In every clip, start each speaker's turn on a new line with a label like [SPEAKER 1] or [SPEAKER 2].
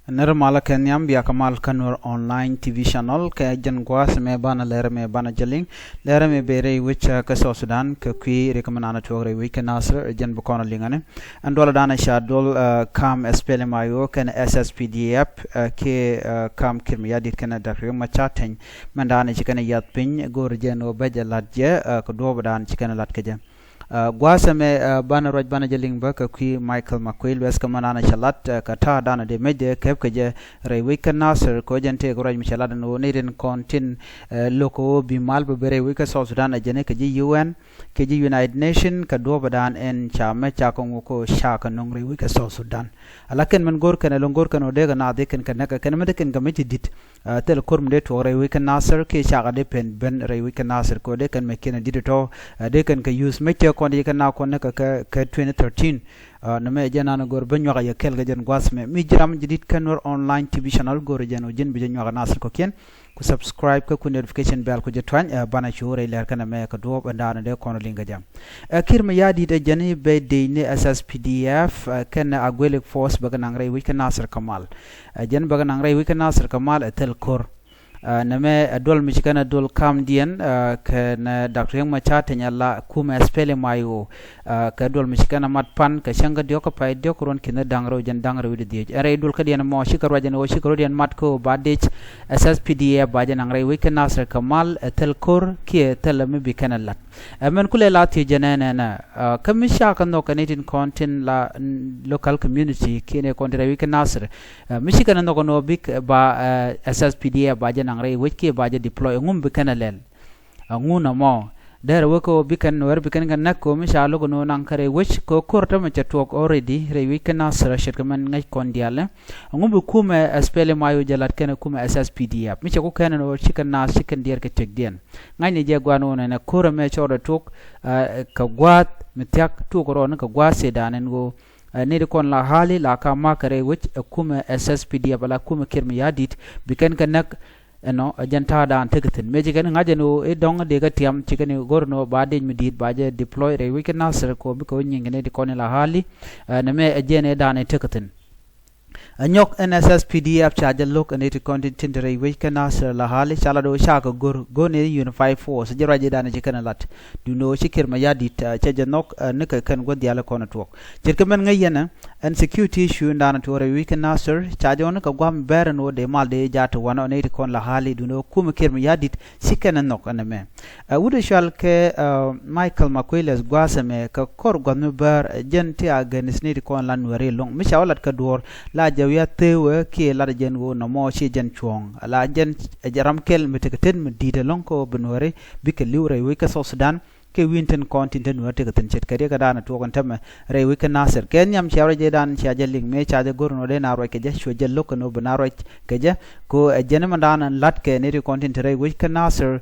[SPEAKER 1] Nirmala Kenyam biya kamal kanur online TV channel ke jangwas me bana lera me bana jaling lera me bere which ka South Sudan ke kui rekomendana togre weekend nasr jan bukona lingane andola dana shadol kam spele mayo ken SSPDF ke kam kirmiya dit ken dakre machaten mandana chikene yat pin gorjeno bajaladje ko dobadan chikene latkeje gwasame bana roj bana jaling ba ka kui Michael McQuail wes ka manana shalat ka ta dana de meje kep ka je re weekend nasr ko jante ko roj mishalat no neden kontin loko bi mal be bere weekend South Sudan ajene ka ji UN ke ji United Nation ka do badan en chame cha ko sha ka nongre weekend South Sudan alaken men gor kan longor kan ode ga na de kan ka kan me de kan ga me dit tel korm de to re weekend nasr ke sha ga de pen ben re weekend nasr ko de kan me ken dit to de kan ka use me kondi kana konne ka 2013 name jana na gor banyo ga yakel ga jen gwasme mi jiram jidit kanor online TV channel gor jeno jen bi jenyo ga nasr ko ken ku subscribe ka ku notification bell ko jetwan bana chore ler kana me ka do banda na de kono linga jam kirma yadi de jeni be de ne SSPDF ken agwele force baga nangre wi kan nasr kamal jen baga nangre wi kan nasr kamal tel kor name dol michikana dol kam dien ke na Dr. Yang Machate nyala kuma spele mayo ka dol michikana matpan ka shanga dioka pai diokoron kina dangro jan dangro widi diej are dol ka dien mo shikaro jan o shikaro dien matko badich SSPDF bajan angre weekend nasr kamal telkor ki telame bikana lat men kule lati janana na kamisha kan no kanitin content la local community kine content weekend nasr michikana no kono bik ba SSPDF bajan angre wiki baje deploy ngum bikana lel nguna mo der wako bikan wer bikan kan nakko misalo gono nankare which ko korta ma chatok already re weekend nasra shirka man ngai kondiale ngum bu kuma spele mayo jalat kana kuma SSPDF mi chako kana no chikan nas chikan der ke tek den ngai ne je gwano na kora me choda tok ka gwat mityak to korona ka gwase danen go ne de kon la hali la ka makare which kuma SSPDF la kuma kirmiya dit bikan kan nak no ajanta dan tegatin meje kan ngajeno e dong de ga tiam chikani gorno bade midit baje deploy re weekend nasr ko bi ko nyingene de kon la hali na me ajene dan tegatin anyok NSSPDF charge look and it content re weekend nasr la hali chala do shaka go ne unify force jiraje dan chikana lat du no shikir ma yadit chaje nok nika kan go diala kono tok jirkamen ngayena and security issue ndana to re weekend nasr charge on ka gwam berno de mal de jata wana ne kon la hali du no kuma kirma yadit sikana nok aname wude shal ke Michael McQuail gwasame ka kor gwam ber jenti aganis ne kon la Nuer long mi shawalat ka dor la jawiya tewe ki la jen go no mo shi jen chuong la jen jaram kel mitekaten medide lonko benore bike liure we ka South Sudan ke winten content no tekaten chet kare ka dana to kon tama re we ka nasir ken yam shawre je dan sha jalling me cha de gorno de na ro ke je sho je lokno benaro ke je ko jen mandana lat ke ne content re we ka nasir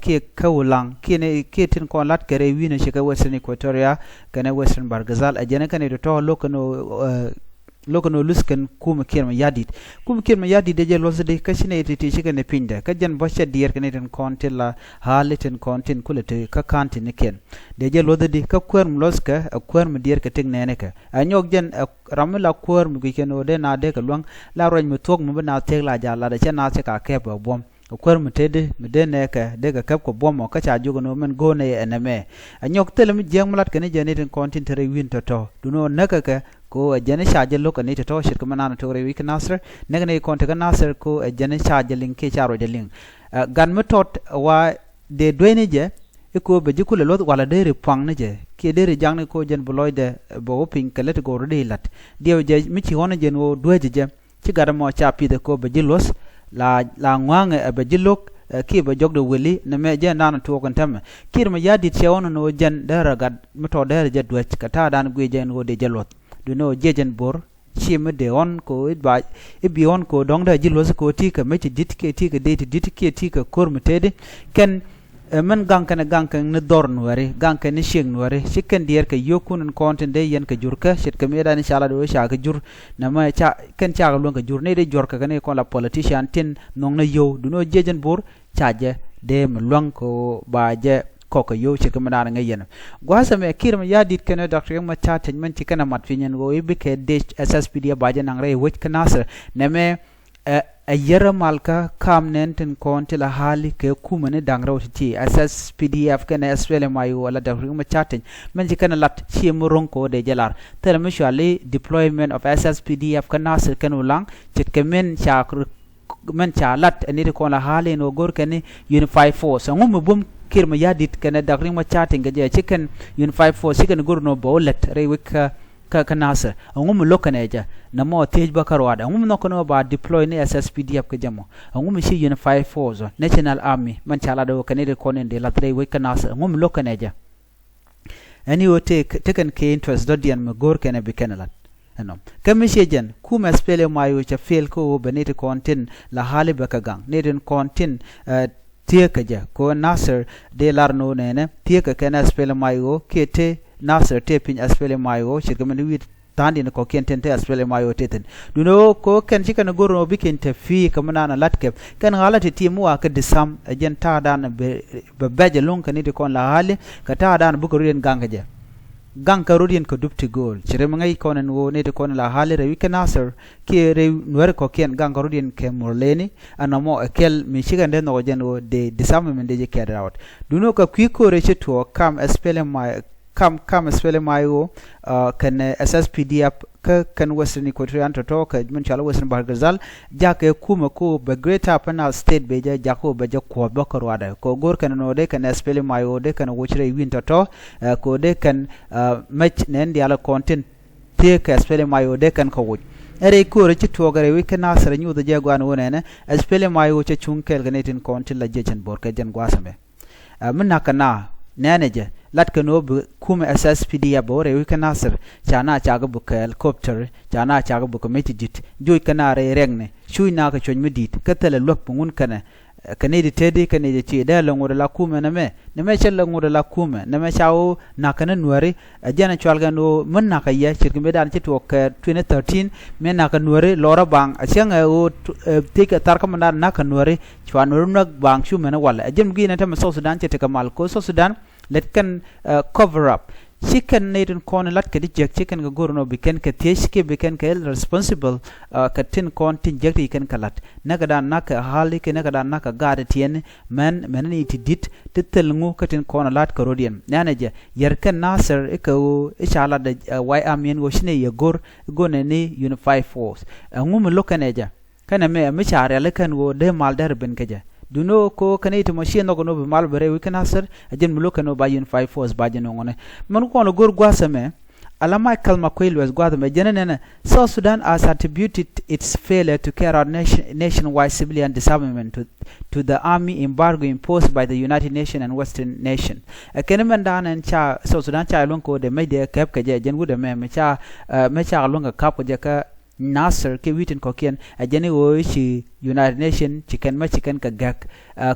[SPEAKER 1] ke kawlang ke ne ke tin kon lat ke re wina shi ka Western Equatoria kana Western Bargazal ajene kan to lokno lokono lusken kuma kirma yadit de je losde kashine titi shikane pinda kajan bosha dier kaneten kontilla haliten kontin kulete ka kantin ken de je lodde ka kwerm loska kwerm dier ka tegnene ka anyok jen ramla kwerm gikeno de na de ka luang la roj mu tok mu na tegla jala de chana se ka keba bom kwerm tede medene ka de ka kep ko bom ka cha jogo no men gone eneme anyok telem jengmlat kane jeneten kontin tere winto to duno nakaka ko jene shaje lok ani to shirka manana to re weekend nasr negane konta kan nasr ko jene shaje link ke charo de link gan metot wa de doene je ko be jikule lot wala de repang ne je ke de jangne ko jen bloide bo pin kalet go de lat dio je mi ci hono jen wo doje je ci gara mo chapi de ko be jilos la ngwange be jilok ki ba jogdo weli na me je nan to kon tam kirma yadi chewono no jen dara gad meto dara je doch kata dan gwe jen wo de jelot du no jejen bor chim de on ko ba bi on ko dong da jilos ko ti ka me dit ke ti ka de dit ke ti ka korm tede ken men ganka ne dor Nuer ganka ne sheng Nuer shikken dier ka yokun content de yen ka jurka shit ka me da inshallah do sha ka jur na ma cha ken cha ga lon ka jur ne de jor ka ne ko la politician tin nong na yo du no jejen bor chaje de mlong ko ba je ko yo che kamana nga yen gwasa me kiir mayardit kana dr ma cha tan man tikana mat finyen go ibike de sspd baje nang re wit kanasir neme a yara malka kam nenten konti la hali ke kumane dangra ti sspdf kana swele mayu wala dr ma cha tan man tikana lat chi muronko de jalar tel mishali deployment of sspdf kanasir kanulang chit kemen cha man cha lat ani ko la hali no gor kane unify force ngum bum kiir mayardit kana dagring ma chatting ga chicken unify force chicken gurno bowlet rewik ka kanasa ngum lokane ja namo tej bakarwada ngum nokono ba deploy ne sspdf ka jamo ngum shi unify force national army man chala do kanede konen de latre wik kanasa ngum lokane ja ani o taken ke interest dodian me gor kana bikenalat ano kamishejen kuma spele mayo cha fail ko benete content la hali bakagang neden content tieka ja ko nasser de larno nene tieka kana spele mayo kete nasser te pin spele mayo shirgamen wi tandi ko kentente spele mayo teten duno ko ken chikana gorno bikente fi kamana na latke kan galati timu wa ka disam ajen ta dan be beje lon kan de kon la hali ka ta dan bu ko ren ganga ja gang karudien ko dupti gol chere mangai konen wo ne de kon la hali re wikanasir ke re nuer ko ken gang karudien ke morleni anamo kel mi chigande no jen wo de disarmament de ke rawat duno ka kwiko re cheto kam spele mai kam spele mai wo kan sspdf ka kan western equatorial to ka mun chala western bargazal ja ke kuma ko be greater panel state be ja ko be ja ko bakarwada ko gor kan no de kan spele mai wo de kan wochre winter to ko de kan match nen diala content te ka spele mai wo de kan ko wo ere ko re ci togare wi kana sara nyu de jagwan wonene spele mai wo ci chunkel ganetin content la jechen bor ka jen gwasame mun nakana nanaje lat kano kuma sspd ya bore wi kana sar chana chaga bu helicopter chana chaga bu metidit joy kana re regne shui na ka chon medit katala lok pungun kana kanedi tedi kanedi ci da langore la kuma na me chel langore la kuma na me chawo na kana nuare jana chwalga no mun na kayya chirkin be dan ci to ka 2013 me na ka nuare lora bang achanga o tika tarka man na ka nuare chwanur nak bang shu mena wala jem gi na tam so sudan ci te mal ko so sudan let can cover up chicken neden kon lat ka dijek chicken ga gorno biken ka teshke biken ka responsible ka tin kon tin jekti ken kalat naga dan naka hali ke naga dan naka gade tien men ni ti dit titel ngu ka tin kon lat ka rodien nanaje yer kan nasser iko inshallah da why amen go shine ye gor gone ni unify force ngum lokaneja kana me chare le kan go de mal dar ben kaja duno ko kanete machine no no mal bere we kanasser ajen muloka no ba unify force ba jeno ngone man ko no gor gwasame alama kalma koil was gwadame jenene South Sudan has attributed its failure to carry out nationwide civilian disarmament to the army embargo imposed by the United Nations and Western nations kenemen dan en cha South Sudan cha lon ko de media kep ka je jen wude me cha lon ka kap je ka nasser ke witin ko ken ajene wo chi United Nation chicken ka gak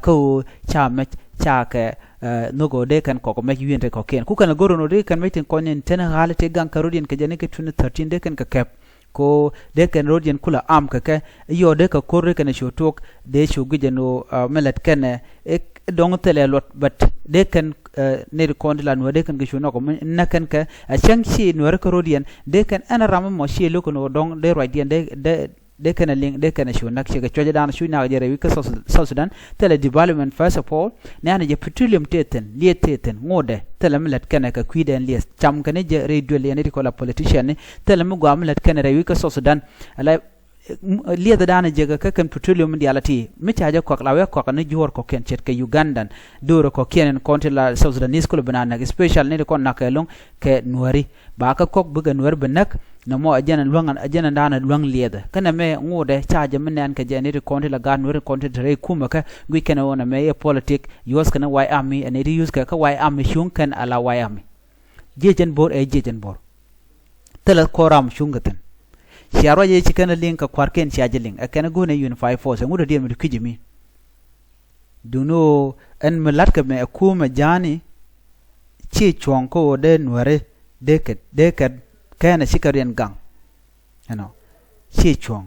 [SPEAKER 1] ko cha ka nogo de kan ko me yinte ko ken ku kan goro no de kan metin konen ten halate gan karodien ke jene ke 2013 de kan ka kep ko de kan rodien kula am ka yo de ka korre kan shotok de shugujeno melat kan dong tele lot but de kan ne kondila no de kan gisho no ko nakan ka changchi no rekorodian de kan ana ram mo shi loko no dong de rodien de kan link de kan sho nak che choje dan shu na jere wika South Sudan tele development first of all ne ana je petroleum teten ngode tele melet kan ka kwiden lies cham kan je radio le ne ko la politician ne tele mu gwa melet kan re wika South Sudan ala liada dana jega ka kan petroleum di alati mi chaja ko lawe ko kan jor ko ken chet ke Ugandan duro ko ken konti la South Sudanese ko banana special ne ko nakelong ke nuari ba ka kok buga nuar benak na mo ajana dana luang liada kana me ngode chaja menen ke jene ri konti la gan nuar konti re kuma ka gwi ken wona me politic yos kana why army and it use ka why army shun kan ala why army jejen bor tela koram shungaten siaro ye chikana linka kwarken chajeling akana gone unify force ngudo die mi kijimi duno en melatka me akuma jani chi chonko de nware deket kana shikarian gang chi chong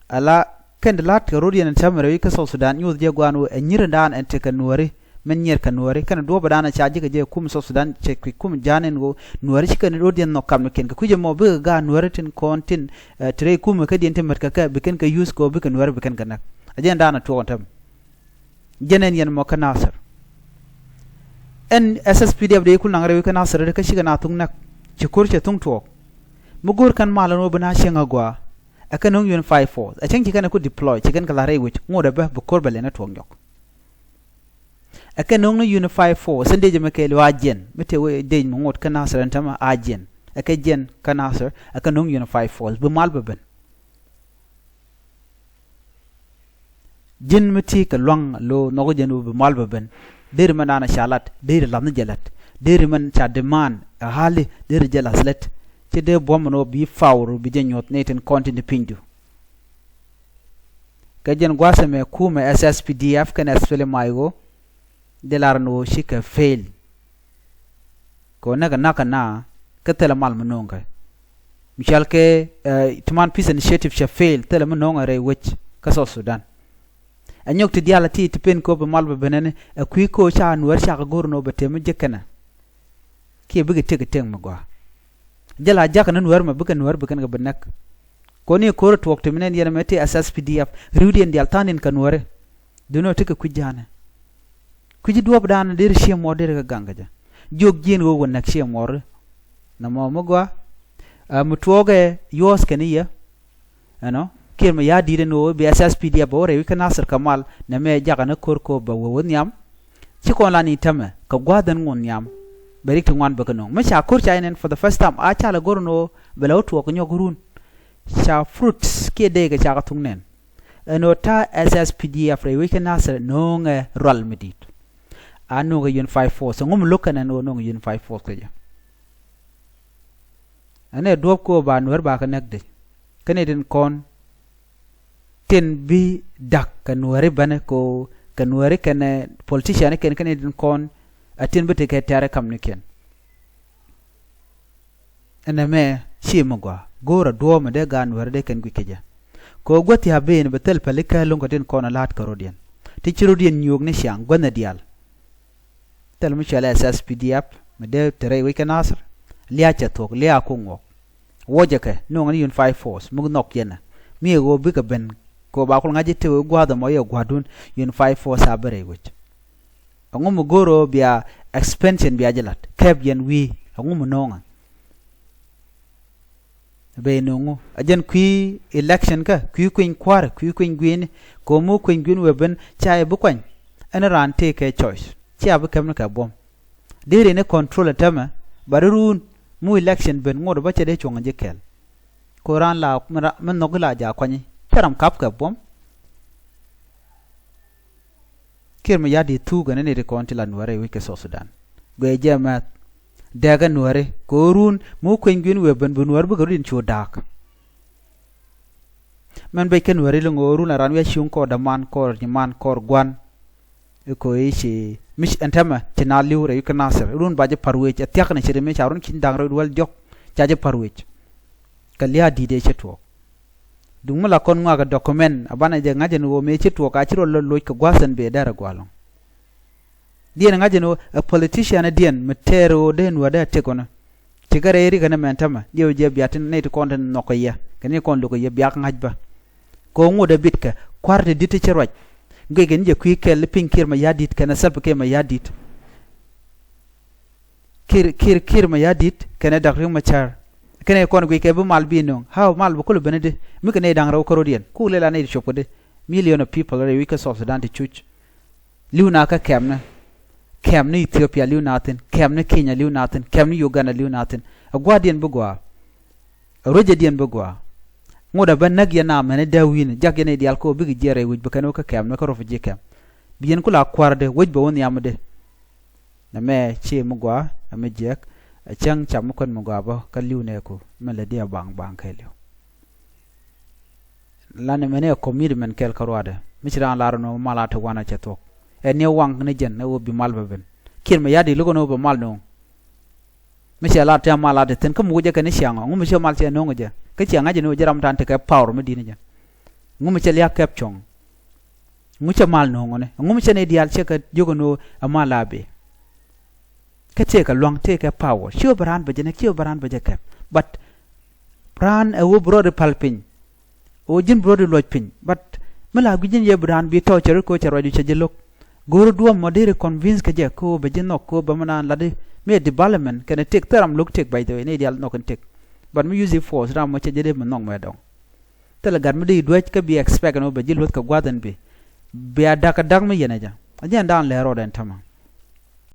[SPEAKER 1] ala kendelat rodian tamere wika South Sudan yud je gwanu enyirandan enteka nware men nyer ka Nuer kana do badana chaji ka je kum so Sudan che kum janen go Nuer chi kan rodien no kam ken ka kuje mo be ga Nuer tin kontin tre kum ka dien temer ka biken ka use ko biken Nuer biken ka nak ajen dana to tam jenen yen mo ka nasar en SSPDF de kul nangare ka nasar ka shiga na tung nak ci kurce tung to mugur kan malano bana shenga gwa aka nong yun 54 a chenki kana ku deploy chicken kala ray which ngoda ba bukor bale na tuong yok aka nong yun 54 sende je make lo ajen mete we de ngot kana saran tama ajen aka jen kana sar aka nong yun 54 bu mal ben jin meti ka long lo nogo jenu bu mal ben der manana shalat der lamna jalat der man cha demand a hali der jalaslet ci de bomno bi fawru bi jenyot neten kontin pindu kajen gwasame kuma SSPDF kan asfele maygo de larno shika fail ko naga na katela mal manonga michal ke tuman peace initiative sha fail tele manonga re wich kaso Sudan anyok ti diala ti tipen ko be mal be benene akui ko cha Nuer cha gorno be teme jekana ke bige tege teng magwa jala jaka na Nuer ma bukan Nuer bukan ga benak ko ni ko to wakti menen yana mete SSPDF riudien dial tanin kan Nuer duno teke kujana kuji duob dana der she mo der ga gangaja jog jien go won nak she mor na mo magwa mutwoge yos kaniya ano kirma ya dire no be SSPDF bore wi kana sar kamal na me jaka na korko ba won yam ci ko lani tame ka gwadan ngon yam berik to ngwan bakano ma sha kur chainen for the first time a chala gorno belaw to ko nyogurun sha fruits ke de ga cha tungnen eno ta SSPDF re we kana sar no nga rol medit anu ga yun 54 so ngum lokana no no yun 54 ke ja ane do ko ba Nuer ba ka nekde kane den kon ten bi dak kan Nuer bane ko kan Nuer kan politician ken kane den kon atin bete ke tare kam niken ene me shi magwa gora do me de ga Nuer de ken gwikeja ko goti habe ne betel palika longo den kona lat karodien ti chirodien nyog ne shang gwana dial tel mi chala SSPDF me de tere we kan asr liya cha tok liya ko ngok woje ke no ngani yun 54 mug nok yena mi go bi ka ben ko ba ko ngaji te gwa da mo ye gwadun yun 54 sabere wich ngum goro bia expansion bia jalat keb yen wi ngum nonga be nongo ajen kui election ka kui kuin kwar kui kuin gwin ko mo kuin gwin weben chae bu kwan ana ran take a choice chia bu kam ka bom dire ne control tama barun mu election ben ngor ba chede chonga jekel ko ran la man nogla ja kwani taram kap ka bom kirma yadi tu gane ne rekonti la Nuer wi ke so Sudan go jema daga Nuer ko run mu ko ngin we ben Nuer bu garin cho dak man be ken Nuer lo ngoru na ran we shun ko da man ko ni man ko gwan ko ichi mish antama tina liure yu kana ser run baje parwe cha tiak ne chere me charun kin dang ro wal jok chaje parwe kalia dide cheto dung la kon nga ga document abana je ngaje no me cheto ka chiro lo ka gwasan be dara gwalon dien ngaje no a politician dien metero den wada tekona tigare eri kana mentama dio je biatin ne to konten nokoya kane kon lo ko ye biak ngajba ko ngoda bitka kwarde dite cherwaj ngegen je kui kel pinkir ma yadit kana salp ke ma yadit kir ma yadit kana dakri ma char kana kon gui ke bu mal bi non how mal bu kul benede mi kana dang raw korodien ku le la ne shopode million of people are week of Sudan to chuch liuna ka kemna Ethiopia liunatin kemna Kenya liunatin kemna Uganda liunatin agwadien bugwa rojadien bugwa ngoda ban nag yana mane dawin jak yana dial ko bigi jere wuj bakano ka kam na ko rof jikam bien kula kwarde wuj ba won yamde na me chi mugwa ame jek a chang cham kon mugwa ba ka liune ko mele dia bang kelo lane mene commitment kel karwade misira laro no mala to wana chatok e ne wang ne jen ne obi malba ben kirma yadi lugo no ba mal no misira la ta mala de ten kam wuje ka ne shanga ngum misira mal che no ngoje ke chianga je no jaram tan te ka power me dine ja ngum che liya kep chong ngucha mal no ngone ngum chene dial che ka jogono amala be ka che ka long te ka power sure baran be jene kio baran be jeke but pran e wo brother palpin o jin brother lojpin but mala gujin ye bran bi to cher ko cher wadi che jelok goro duam modere convince ka je ko be jeno ko be mana lade me development can take teram look take by the way ne dial no can take but me use force ram mo che jede mo nong me dong tele gar me di duet ka bi expect no be jilot ka gwadan be a dak me yene ja ajan dan le ro den tama